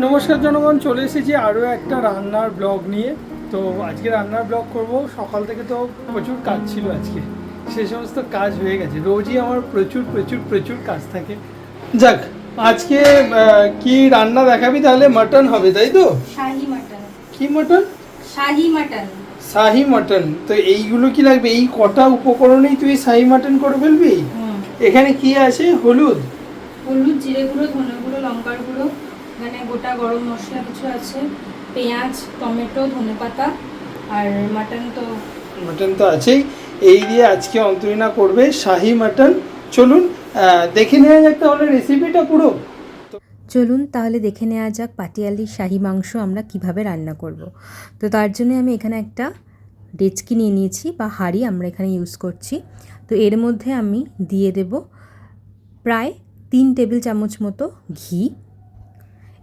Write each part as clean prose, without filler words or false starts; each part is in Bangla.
নমস্কার জনগণ, চলে এসেছি আরও একটা রান্নার ব্লগ নিয়ে। তো আজকে রান্নার ব্লগ করব। সকাল থেকে তো প্রচুর কাজ ছিল আজকে, সে সমস্ত কাজ হয়ে গেছে। রোজই আমার প্রচুর প্রচুর প্রচুর কাজ থাকে। যাক, আজকে কি রান্না দেখাবি? তাহলে মাটন হবে, তাই তো? শাহি মাটন। কি মাটন? শাহি মাটন। শাহি মাটন। তো এইগুলো কি লাগবে? এই কটা উপকরণেই তুই শাহি মাটন করে ফেলবি? এখানে কি আছে? হলুদ, জিরে গুঁড়ো, ধনে গুঁড়ো, লঙ্কার গুঁড়ো, এখানে গোটা গরম মশলা কিছু আছে, পেঁয়াজ, টমেটো, ধনেপাতা, আর মাটন তো আছেই। এই দিয়ে আজকে অন্তরীণা করবে শাহি মাটন। চলুন দেখে নেওয়া যাক তাহলে রেসিপিটা পুরো। চলুন তাহলে দেখে নেওয়া যাক পাটিয়ালি শাহি মাংস আমরা কিভাবে রান্না করব। তো তার জন্য আমি এখানে একটা ডেচকি নিয়ে নিয়েছি বা হাঁড়ি আমরা এখানে ইউজ করছি। তো এর মধ্যে আমি দিয়ে দেব প্রায় 3 টেবিল চামচ মতো ঘি,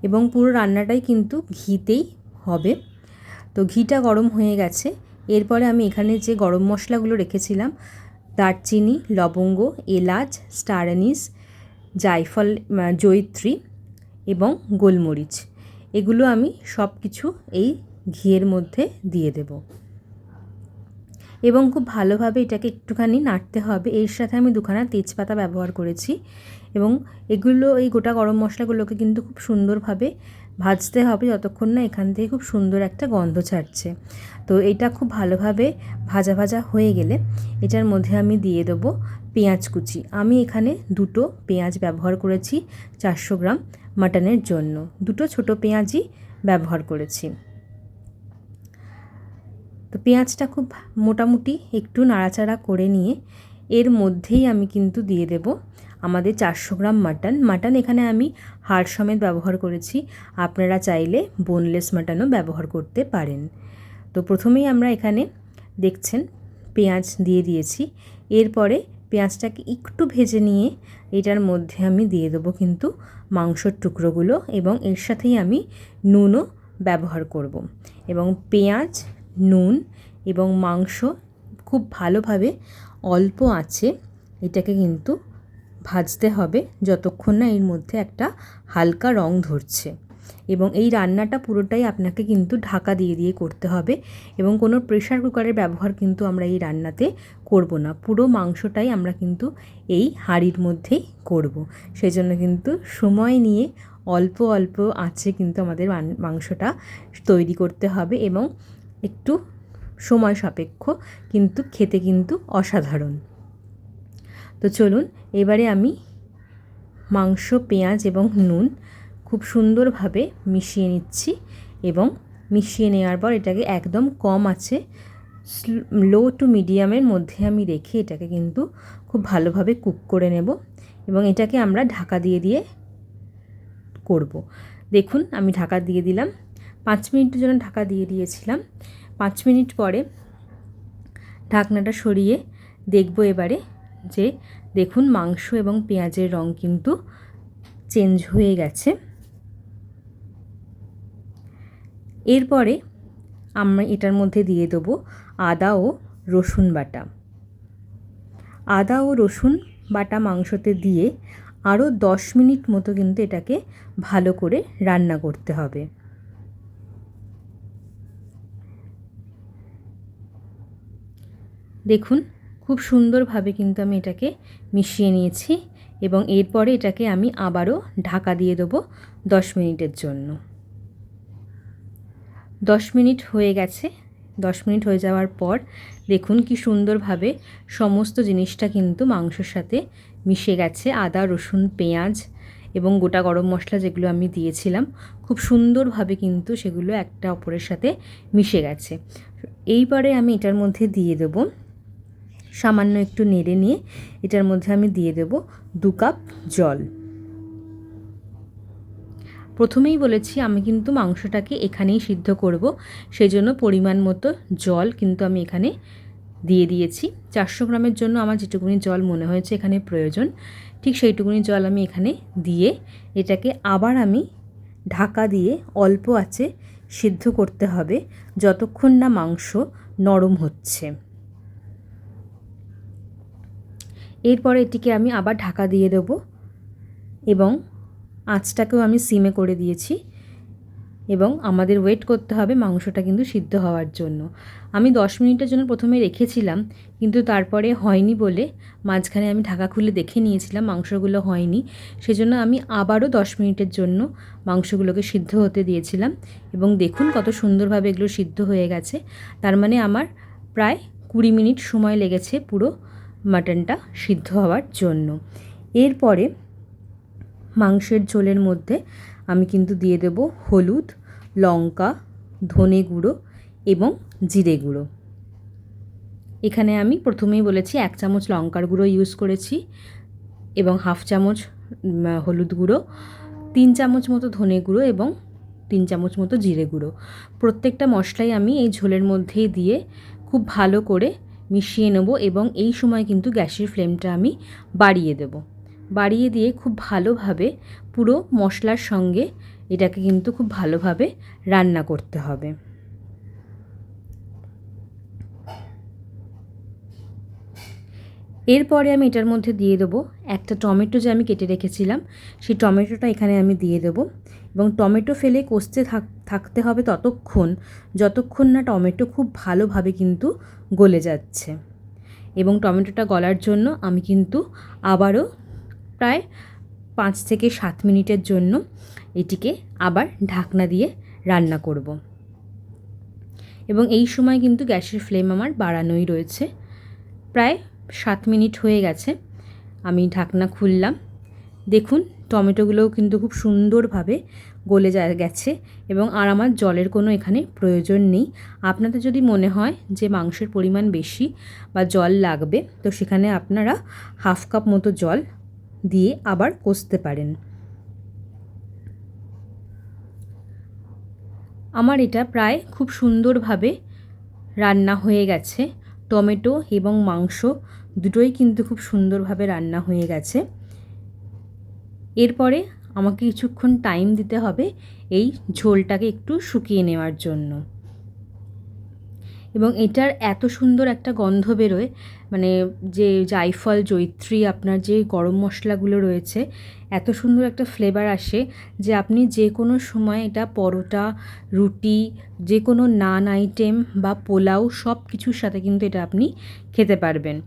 এবং পুরো রান্নাটাই কিন্তু ঘিতেই হবে। তো ঘিটা গরম হয়ে গেছে। এরপরে আমি এখানে যে গরম মশলাগুলো রেখেছিলাম, দারচিনি, লবঙ্গ, এলাচ, স্টার অ্যানিস, জায়ফল, জয়িত্রী এবং গোলমরিচ, এগুলো আমি সব কিছু এই ঘিয়ের মধ্যে দিয়ে দেব এবং খুব ভালোভাবে এটাকে একটুখানি নাড়তে হবে। এর সাথে আমি 2খানা তেজপাতা ব্যবহার করেছি এবং এগুলো, এই গোটা গরম মশলাগুলোকে কিন্তু খুব সুন্দরভাবে ভাজতে হবে যতক্ষণ না এখান থেকে খুব সুন্দর একটা গন্ধ ছাড়ছে। তো এটা খুব ভালোভাবে ভাজা ভাজা হয়ে গেলে এটার মধ্যে আমি দিয়ে দেবো পেঁয়াজ কুচি। আমি এখানে 2টো পেঁয়াজ ব্যবহার করেছি 400 গ্রাম মাটনের জন্য। 2টো ছোটো পেঁয়াজই ব্যবহার করেছি। তো পেঁয়াজটা খুব মোটামুটি একটু নাড়াচাড়া করে নিয়ে এর মধ্যেই আমি কিন্তু দিয়ে দেব আমাদের 400 গ্রাম মাটন। এখানে আমি হাড় সমেত ব্যবহার করেছি, আপনারা চাইলে বোনলেস মাটনও ব্যবহার করতে পারেন। তো প্রথমেই আমরা এখানে দেখছেন পেঁয়াজ দিয়ে দিয়েছি। এরপরে পেঁয়াজটাকে একটু ভেজে নিয়ে এটার মধ্যে আমি দিয়ে দেবো কিন্তু মাংসর টুকরোগুলো, এবং এর সাথেই আমি নুনও ব্যবহার করব। এবং পেঁয়াজ, নুন এবং মাংস খুব ভালোভাবে অল্প আঁচে এটাকে কিন্তু ভাজতে হবে যতক্ষণ না এর মধ্যে একটা হালকা রং ধরছে। এবং এই রান্নাটা পুরোটাই আপনাকে কিন্তু ঢাকা দিয়ে দিয়ে করতে হবে, এবং কোনো প্রেশার কুকারের ব্যবহার কিন্তু আমরা এই রান্নাতে করব না। পুরো মাংসটাই আমরা কিন্তু এই হাঁড়ির মধ্যেই করব। সেজন্য কিন্তু সময় নিয়ে অল্প অল্প আঁচে কিন্তু আমাদের মাংসটা তৈরি করতে হবে, এবং একটু সময় সাপেক্ষ, কিন্তু খেতে কিন্তু অসাধারণ। তো চলুন এবারে আমি মাংস, পেঁয়াজ এবং নুন খুব সুন্দরভাবে মিশিয়ে নিচ্ছি, এবং মিশিয়ে নেওয়ার পর এটাকে একদম কম আছে, লো টু মিডিয়ামের মধ্যে আমি রেখে এটাকে কিন্তু খুব ভালোভাবে কুক করে নেব, এবং এটাকে আমরা ঢাকা দিয়ে দিয়ে করব। দেখুন আমি ঢাকা দিয়ে দিলাম, 5 মিনিটের জন্য ঢাকা দিয়ে দিয়েছিলাম। 5 মিনিট পরে ঢাকনাটা সরিয়ে দেখব এবারে যে দেখুন মাংস এবং পেঁয়াজের রং কিন্তু চেঞ্জ হয়ে গেছে। এরপরে আমরা এটার মধ্যে দিয়ে দেবো আদা ও রসুন বাটা। আদা ও রসুন বাটা মাংসতে দিয়ে আরও 10 মিনিট মতো কিন্তু এটাকে ভালো করে রান্না করতে হবে। দেখুন খুব সুন্দরভাবে কিন্তু আমি এটাকে মিশিয়ে নিয়েছি, এবং এরপরে এটাকে আমি আবারও ঢাকা দিয়ে দেবো 10 মিনিটের জন্য। 10 মিনিট হয়ে গেছে। 10 মিনিট হয়ে যাওয়ার পর দেখুন কি সুন্দরভাবে সমস্ত জিনিসটা কিন্তু মাংসের সাথে মিশে গেছে। আদা, রসুন, পেঁয়াজ এবং গোটা গরম মশলা যেগুলো আমি দিয়েছিলাম খুব সুন্দরভাবে কিন্তু সেগুলো একটা অপরের সাথে মিশে গেছে। এইবারে আমি এটার মধ্যে দিয়ে দেবো, সামান্য একটু নেড়ে নিয়ে এটার মধ্যে আমি দিয়ে দেব 2 কাপ জল। প্রথমেই বলেছি আমি কিন্তু মাংসটাকে এখানেই সিদ্ধ করব, সেজন্য পরিমাণ মতো জল কিন্তু আমি এখানে দিয়ে দিয়েছি। 400 গ্রামের জন্য আমার যেটুকুনি জল মনে হয়েছে এখানে প্রয়োজন, ঠিক সেইটুকুনি জল আমি এখানে দিয়ে এটাকে আবার আমি ঢাকা দিয়ে অল্প আঁচে সিদ্ধ করতে হবে যতক্ষণ না মাংস নরম হচ্ছে। এরপরে এটিকে আমি আবার ঢাকা দিয়ে দেব, এবং আঁচটাকেও আমি সিমে করে দিয়েছি, এবং আমাদের ওয়েট করতে হবে মাংসটা কিন্তু সিদ্ধ হওয়ার জন্য। আমি 10 মিনিটের জন্য প্রথমে রেখেছিলাম, কিন্তু তারপরে হয়নি বলে মাঝখানে আমি ঢাকা খুলে দেখে নিয়েছিলাম মাংসগুলো হয়নি, সেজন্য আমি আবারও 10 মিনিটের জন্য মাংসগুলোকে সিদ্ধ হতে দিয়েছিলাম। এবং দেখুন কত সুন্দরভাবে এগুলো সিদ্ধ হয়ে গেছে। তার মানে আমার প্রায় 20 মিনিট সময় লেগেছে পুরো মাটনটা সিদ্ধ হওয়ার জন্য। এরপরে মাংসের ঝোলের মধ্যে আমি কিন্তু দিয়ে দেব হলুদ, লঙ্কা, ধনে গুঁড়ো এবং জিরে গুঁড়ো। এখানে আমি প্রথমেই বলেছি 1 চামচ লঙ্কার গুঁড়ো ইউজ করেছি এবং 1/2 চামচ হলুদ গুঁড়ো, 3 চামচ মতো ধনে গুঁড়ো এবং 3 চামচ মতো জিরে গুঁড়ো। প্রত্যেকটা মশলাই আমি এই ঝোলের মধ্যেই দিয়ে খুব ভালো করে মিশিয়ে নেব এবং এই সময় কিন্তু গ্যাসের ফ্লেমটা আমি বাড়িয়ে দেব। বাড়িয়ে দিয়ে খুব ভালোভাবে পুরো মশলার সঙ্গে এটাকে কিন্তু খুব ভালোভাবে রান্না করতে হবে। এরপরে আমি এটার মধ্যে দিয়ে দেবো একটা টমেটো, যে আমি কেটে রেখেছিলাম সেই টমেটোটা এখানে আমি দিয়ে দেবো এবং টমেটো ফেলে কষতে থাকতে হবে ততক্ষণ যতক্ষণ না টমেটো খুব ভালোভাবে কিন্তু গলে যাচ্ছে। এবং টমেটোটা গলার জন্য আমি কিন্তু আবারও প্রায় 5 থেকে 7 মিনিটের জন্য এটিকে আবার ঢাকনা দিয়ে রান্না করব। এবং এই সময় কিন্তু গ্যাসের ফ্লেম আমার বাড়ানোই রয়েছে। প্রায় 7 মিনিট হয়ে গেছে, আমি ঢাকনা খুললাম। দেখুন টমেটোগুলোও কিন্তু খুব সুন্দরভাবে গলে গেছে এবং আর আমার জলের কোনো এখানে প্রয়োজন নেই। আপনাদের যদি মনে হয় যে মাংসের পরিমাণ বেশি বা জল লাগবে, তো সেখানে আপনারা 1/2 কাপ মতো জল দিয়ে আবার কষতে পারেন। আমার এটা প্রায় খুব সুন্দরভাবে রান্না হয়ে গেছে। টমেটো এবং মাংস দুটোই কিন্তু খুব সুন্দরভাবে রান্না হয়ে গেছে। এরপরে আমাকে কিছুক্ষণ টাইম দিতে হবে এই ঝোলটাকে একটু শুকিয়ে নেওয়ার জন্য। এবং এটার এত সুন্দর একটা গন্ধ বেরোয়, মানে যে জায়ফল, জয়িত্রী, আপনার যে গরম মশলাগুলো রয়েছে, এত সুন্দর একটা ফ্লেভার আসে যে আপনি যে কোনো সময় এটা পরোটা, রুটি, যে কোনো নান আইটেম বা পোলাও সব কিছুর সাথে কিন্তু এটা আপনি খেতে পারবেন।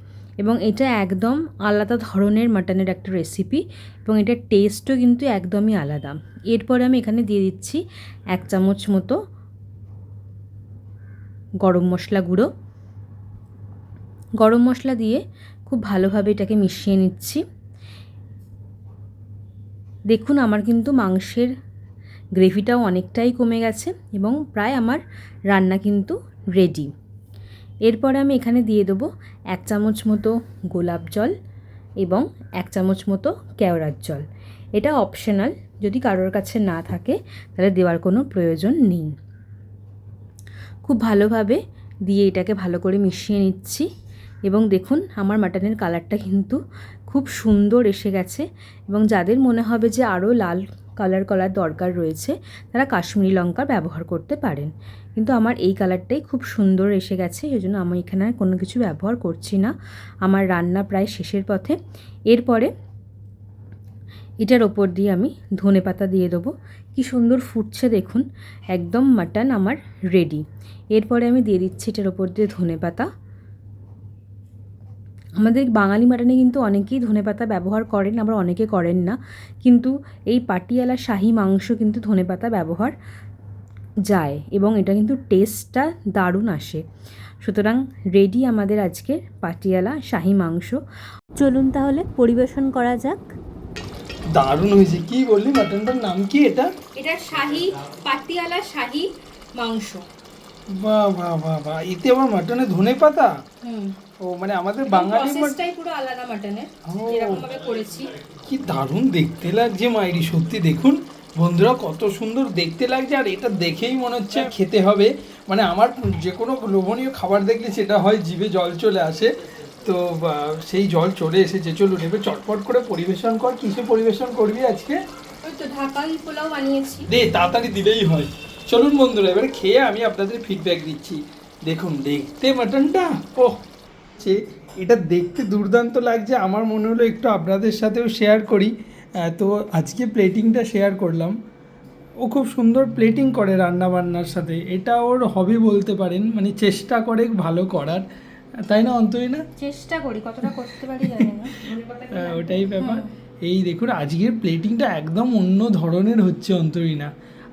এবং এটা একদম আলাদা ধরনের মাটনের একটা রেসিপি এবং এটার টেস্টও কিন্তু একদমই আলাদা। এরপরে আমি এখানে দিয়ে দিচ্ছি 1 চামচ মতো গরম মশলা গুঁড়ো। গরম মশলা দিয়ে খুব ভালোভাবে এটাকে মিশিয়ে নিচ্ছি। দেখুন আমার কিন্তু মাংসের গ্রেভিটাও অনেকটাই কমে গেছে এবং প্রায় আমার রান্না কিন্তু রেডি। এরপরে আমি এখানে দিয়ে দেবো 1 চামচ মতো গোলাপ জল এবং 1 চামচ মতো কেওড়ার জল। এটা অপশনাল, যদি কারোর কাছে না থাকে তাহলে দেওয়ার কোনো প্রয়োজন নেই। খুব ভালোভাবে দিয়ে এটাকে ভালো করে মিশিয়ে নিচ্ছি এবং দেখুন আমার মাটনের কালারটা কিন্তু খুব সুন্দর এসে গেছে। এবং যাদের মনে হবে যে আরও লাল কালার করার দরকার রয়েছে তারা কাশ্মীরি লঙ্কা ব্যবহার করতে পারেন, কিন্তু আমার এই কালারটাই খুব সুন্দর এসে গেছে, এই জন্য আমি এখানে আর কোনো কিছু ব্যবহার করছি না। আমার রান্না প্রায় শেষের পথে। এরপরে এটার ওপর দিয়ে আমি ধনেপাতা দিয়ে দেবো। কি সুন্দর ফুটছে দেখুন, একদম মাটন আমার রেডি। এরপরে আমি দিয়ে দিচ্ছি এটার ওপর দিয়ে ধনেপাতা। আমাদের বাঙালি মাটনে কিন্তু অনেকেই ধনেপাতা ব্যবহার করেন, আবার অনেকে করেন না, কিন্তু এই পাটিয়ালা শাহী মাংস কিন্তু ধনেপাতা ব্যবহার যায় এবং এটা কিন্তু টেস্টটা দারুণ আসে। সুতরাং রেডি আমাদের আজকের পাটিয়ালা শাহী মাংস। চলুন তাহলে পরিবেশন করা যাক। দারুণ হয়েছে। কি বললি মাটনটার নাম কি? এটা শাহী পাটিয়ালা শাহী মাংস। বাহ বাহ বাহ বাহ, এতে আবার মাটনে ধনেপাতা? ও মানে আমাদের বাঙালি প্রসেসটাই পুরো আলাদা মাটনের, এরকম ভাবে করেছি। কি দারুণ দেখতে লাগছে মাইরি, সত্যি দেখুন বন্ধুরা কত সুন্দর দেখতে লাগছে। আর এটা দেখেই মনে হচ্ছে খেতে হবে। মানে আমার যে কোনো লোভনীয় খাবার দেখলে সেটা হয় জিভে জল চলে আসে, তো সেই জল চলে এসেছে। চলুন এবার চটপট করে পরিবেশন কর। কিসে পরিবেশন করবি আজকে? ওই তো ঢাকাই পোলাও বানিয়েছি। দে, তাড়াতাড়ি দিলেই হয়। চলুন বন্ধুরা এবারে খেয়ে আমি আপনাদের ফিডব্যাক দিচ্ছি। দেখুন দেখতে মাটনটা, ওহ এটা দেখতে দুর্দান্ত লাগছে। আমার মনে হলো একটু আপনাদের সাথেও শেয়ার করি, তো আজকে প্লেটিংটা শেয়ার করলাম। ও খুব সুন্দর প্লেটিং করে রান্না বান্নার সাথে, এটা ওর হবি বলতে পারেন, মানে চেষ্টা করে ভালো করার, তাই না অন্তরিনা? চেষ্টা করি, কতটা করতে পারি জানি না। ওটাই ব্যাপার। এই দেখুন আজকের প্লেটিংটা একদম অন্য ধরনের হচ্ছে অন্তরিনা,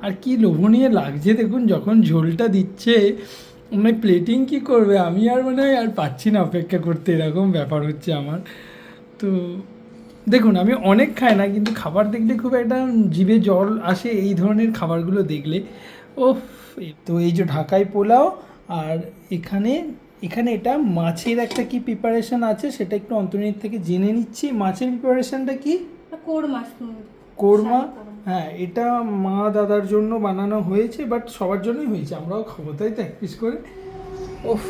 আর কি লোভনীয় লাগছে দেখুন যখন ঝোলটা দিচ্ছে, মানে প্লেটিং কি করবে, আমি আর মানে আর পাচ্ছি না অপেক্ষা করতে, এরকম ব্যাপার হচ্ছে আমার। তো দেখুন আমি অনেক খাই না, কিন্তু খাবার দেখলে খুব একটা জিভে জল আসে এই ধরনের খাবারগুলো দেখলে। ও তো এই যে ঢাকাই পোলাও, আর এখানে এখানে এটা মাছের একটা কি প্রিপারেশন আছে সেটা একটু অন্তর্নির থেকে জেনে নিচ্ছি। মাছের প্রিপারেশনটা কি? কোরমা। কোরমা, হ্যাঁ এটা মা দাদার জন্য বানানো হয়েছে, বাট সবার জন্যই হয়েছে, আমরাও খাবো তাই তো এক পিস করে। ওফ,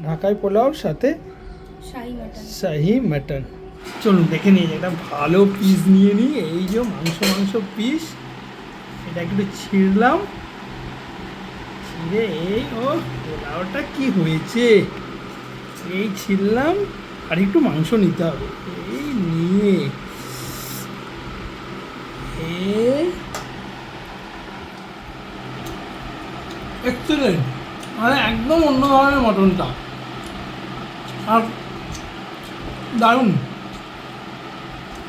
ঢাকাই পোলাওর সাথে শাহি মাটন। চলুন দেখে নিই, একটা ভালো পিস নিয়ে নিই, এই যে মাংস পিস, এটা একটু ছিঁড়লাম, ছিঁড়ে এই ও পোলাওটা কি হয়েছে, এই ছিঁড়লাম, আর একটু মাংস নিতে হবে, এই নিয়ে এক্সেলেন্ট, মানে একদম অন্য ধরনের মটনটা, আর দারুণ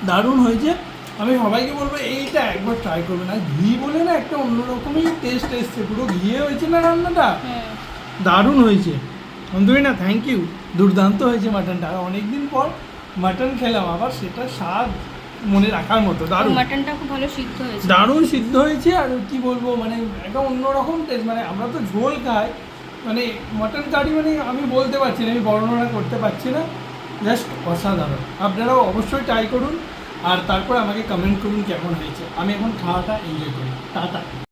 দারুণ হয়েছে। আমি সবাইকে বলবো এইটা একবার ট্রাই করবেন, আর ঘি বলে না একটা অন্যরকমই টেস্ট এসছে, পুরো ঘিয়ে হয়েছে না রান্নাটা, দারুণ হয়েছে অন্তরিনা, থ্যাংক ইউ, দুর্দান্ত হয়েছে মাটনটা। আর অনেকদিন পর মাটন খেলাম, আবার সেটা স্বাদ মনে রাখার মতো, দারুণ। মাটনটা খুব ভালো সিদ্ধ হয়েছে, দারুণ সিদ্ধ হয়েছে, আর কি বলবো মানে একটা অন্যরকম টেস্ট, মানে আমরা তো ঝোল খাই, মানে মটন কারি মানে আমি বলতে পারছি না, আমি বর্ণনা করতে পারছি না, জাস্ট অসাধারণ। আপনারাও অবশ্যই ট্রাই করুন, আর তারপর আমাকে কমেন্ট করুন কেমন হয়েছে। আমি এখন খাওয়াটা এনজয় করি, টাটা।